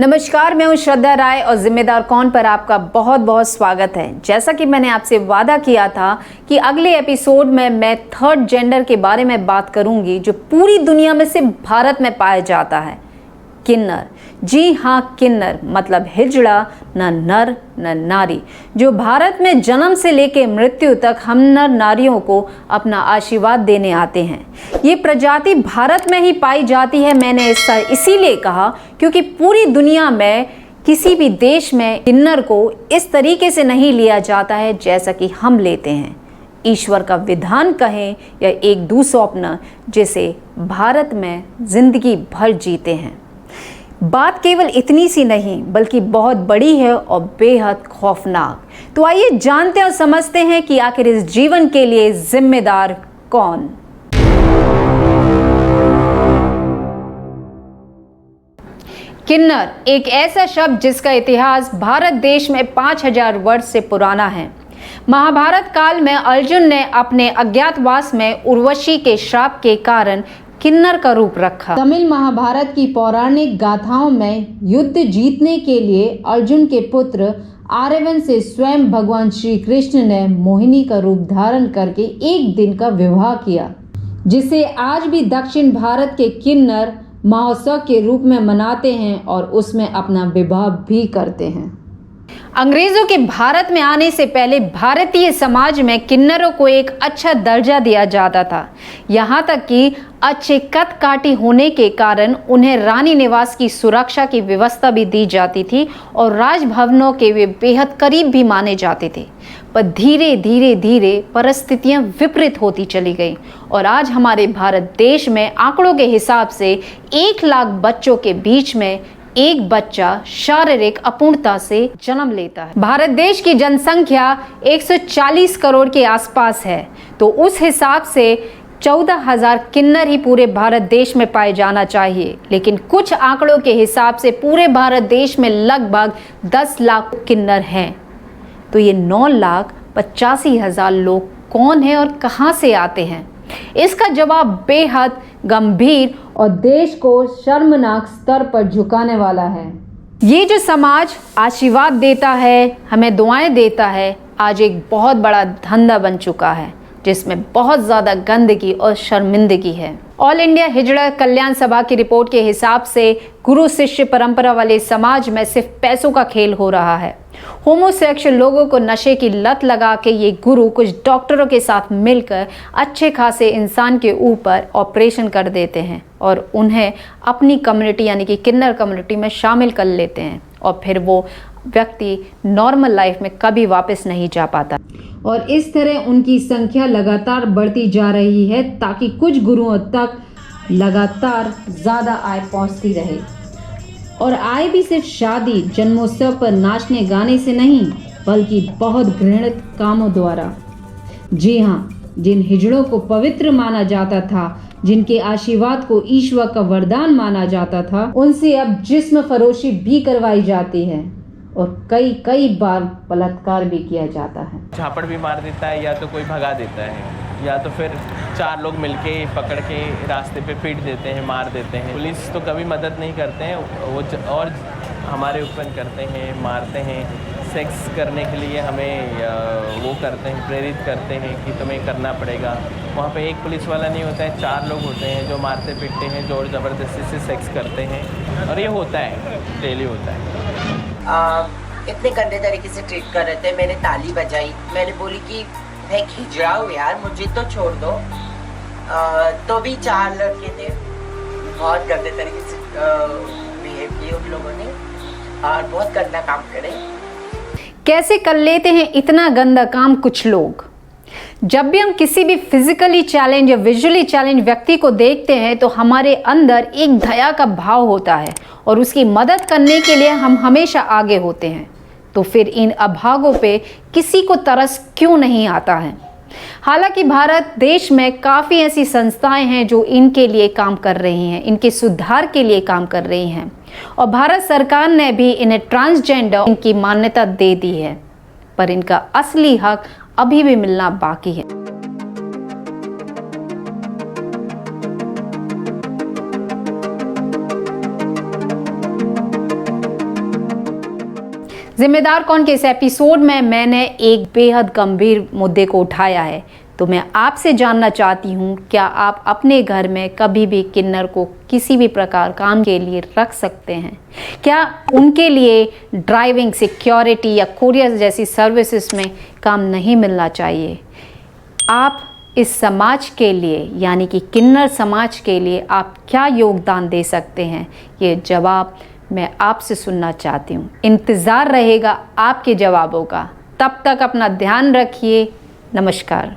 नमस्कार, मैं हूं श्रद्धा राय और जिम्मेदार कौन पर आपका बहुत बहुत स्वागत है। जैसा कि मैंने आपसे वादा किया था कि अगले एपिसोड में मैं थर्ड जेंडर के बारे में बात करूंगी जो पूरी दुनिया में सिर्फ भारत में पाया जाता है, किन्नर। जी हाँ, किन्नर मतलब हिजड़ा, न नर न नारी, जो भारत में जन्म से लेकर मृत्यु तक हम नर नारियों को अपना आशीर्वाद देने आते हैं। ये प्रजाति भारत में ही पाई जाती है। मैंने ऐसा इसीलिए कहा क्योंकि पूरी दुनिया में किसी भी देश में किन्नर को इस तरीके से नहीं लिया जाता है जैसा कि हम लेते हैं। ईश्वर का विधान कहें या एक दुस्वप्न जिसे भारत में जिंदगी भर जीते हैं। बात केवल इतनी सी नहीं बल्कि बहुत बड़ी है और बेहद खौफनाक। तो आइए जानते और समझते हैं कि आखिर इस जीवन के लिए जिम्मेदार कौन। किन्नर एक ऐसा शब्द जिसका इतिहास भारत देश में 5000 वर्ष से पुराना है। महाभारत काल में अर्जुन ने अपने अज्ञातवास में उर्वशी के श्राप के कारण किन्नर का रूप रखा। तमिल महाभारत की पौराणिक गाथाओं में युद्ध जीतने के लिए अर्जुन के पुत्र आर्यवन से स्वयं भगवान श्री कृष्ण ने मोहिनी का रूप धारण करके एक दिन का विवाह किया, जिसे आज भी दक्षिण भारत के किन्नर महोत्सव के रूप में मनाते हैं और उसमें अपना विवाह भी करते हैं। अंग्रेजों के भारत में आने से पहले भारतीय समाज में किन्नरों को एक अच्छा दर्जा दिया जाता था। यहाँ तक कि अच्छे कद काठी होने के कारण उन्हें रानी निवास की सुरक्षा की व्यवस्था भी दी जाती थी और राजभवनों के वे बेहद करीब भी माने जाते थे। पर धीरे धीरे परिस्थितियां विपरीत होती चली गई और आज हमारे भारत देश में आंकड़ों के हिसाब से 1 लाख बच्चों के बीच में एक बच्चा शारीरिक अपूर्णता से जन्म लेता है। भारत देश की जनसंख्या 140 करोड़ के आसपास है, तो उस हिसाब से 14,000 किन्नर ही पूरे भारत देश में पाए जाना चाहिए। लेकिन कुछ आंकड़ों के हिसाब से पूरे भारत देश में लगभग 10 लाख किन्नर हैं। तो ये 9,85,000 लोग कौन है और कहां से आते हैं? इसका जवाब बेहद गंभीर और देश को शर्मनाक स्तर पर झुकाने वाला है। ये जो समाज आशीर्वाद देता है, हमें दुआएं देता है, आज एक बहुत बड़ा धंधा बन चुका है जिसमें बहुत ज़्यादा गंदगी और शर्मिंदगी है। ऑल इंडिया हिजड़ा कल्याण सभा की रिपोर्ट के हिसाब से गुरु शिष्य परंपरा वाले समाज में सिर्फ पैसों का खेल हो रहा है। होमोसेक्सुअल लोगों को नशे की लत लगा के ये गुरु कुछ डॉक्टरों के साथ मिलकर अच्छे खासे इंसान के ऊपर ऑपरेशन कर देते हैं और उन्हें अपनी कम्युनिटी यानी कि किन्नर कम्युनिटी में शामिल कर लेते हैं और फिर वो व्यक्ति नॉर्मल लाइफ में कभी वापस नहीं जा पाता। और इस तरह उनकी संख्या लगातार बढ़ती जा रही है ताकि कुछ गुरुओं तक लगातार ज़्यादा आय पहुंचती रहे। और आय भी सिर्फ शादी जन्मोत्सव पर नाचने गाने से नहीं बल्कि बहुत घृणित कामों द्वारा। जी हाँ, जिन हिजड़ों को पवित्र माना जाता था, जिनके आशीर्वाद को ईश्वर का वरदान माना जाता था, उनसे अब जिस्म फरोशी भी करवाई जाती है और कई बार बलात्कार भी किया जाता है। झापड़ भी मार देता है या तो कोई भगा देता है या तो फिर 4 लोग मिलके पकड़ के रास्ते पे पीट देते हैं, मार देते हैं। पुलिस तो कभी मदद नहीं करते हैं, वो और हमारे ऊपर करते हैं, मारते हैं। सेक्स करने के लिए हमें वो करते हैं, प्रेरित करते हैं कि तुम्हें करना पड़ेगा। वहाँ पे एक पुलिस वाला नहीं होता है, 4 लोग होते हैं जो मारते पीटते हैं, जोर ज़बरदस्ती से सेक्स करते हैं और ये होता है, डेली होता है। इतने गंदे तरीके से ट्रीट कर रहे थे। मैंने ताली बजाई, मैंने बोली कि मैं हिजड़ा हूँ यार, मुझे तो छोड़ दो। तो भी 4 लड़के थे, बहुत गंदे तरीके से बिहेव किए उन लोगों ने और बहुत गंदा काम करे। कैसे कर लेते हैं इतना गंदा काम कुछ लोग? जब भी हम किसी भी फिजिकली चैलेंज या विजुअली चैलेंज व्यक्ति को देखते हैं तो हमारे अंदर एक दया का भाव होता है और उसकी मदद करने के लिए हम हमेशा आगे होते हैं। तो फिर इन अभागों पे किसी को तरस क्यों नहीं आता है? हालांकि भारत देश में काफ़ी ऐसी संस्थाएं हैं जो इनके लिए काम कर रही हैं, इनके सुधार के लिए काम कर रही हैं और भारत सरकार ने भी इन्हें ट्रांसजेंडर इनकी मान्यता दे दी है, पर इनका असली हक अभी भी मिलना बाकी है। जिम्मेदार कौन के इस एपिसोड में मैंने एक बेहद गंभीर मुद्दे को उठाया है। तो मैं आपसे जानना चाहती हूँ, क्या आप अपने घर में कभी भी किन्नर को किसी भी प्रकार काम के लिए रख सकते हैं? क्या उनके लिए ड्राइविंग, सिक्योरिटी या कुरियर जैसी सर्विसेज में काम नहीं मिलना चाहिए? आप इस समाज के लिए यानी कि किन्नर समाज के लिए आप क्या योगदान दे सकते हैं? ये जवाब मैं आपसे सुनना चाहती हूँ। इंतज़ार रहेगा आपके जवाबों का। तब तक अपना ध्यान रखिए। नमस्कार।